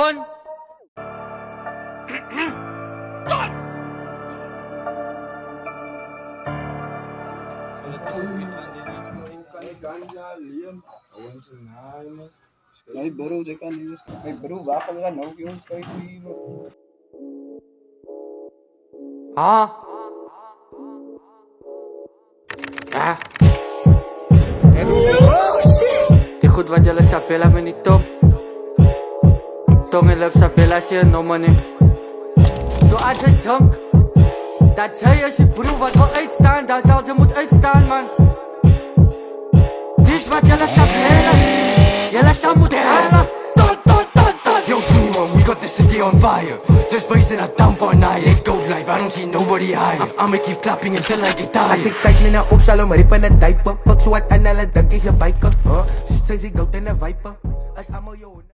Ton! Ton! Hey bro, jij kan niet. Hey bro, waar gaan we gaan nou? Jongens, kijk hier. Ah. Ja. Die goed wat jullie sapela me niet top. Tong en lip sapela als je no money. Doe als je dunk. Dat zij als je broer wat wil uitstaan, dan zal ze moet uitstaan man. Dit is wat jullie sapela. Jullie staan moeten halen. Yo, Jimmy, man, we got the city on fire. Just wasting a dump all night. Let's go live, I don't see nobody high. I'ma keep clapping until I get tired. As ik tijd me na opstallen, maar rippen en typen. Pak zo wat aan alle dank is je biker. Zij zich dood in de viper. As allemaal jou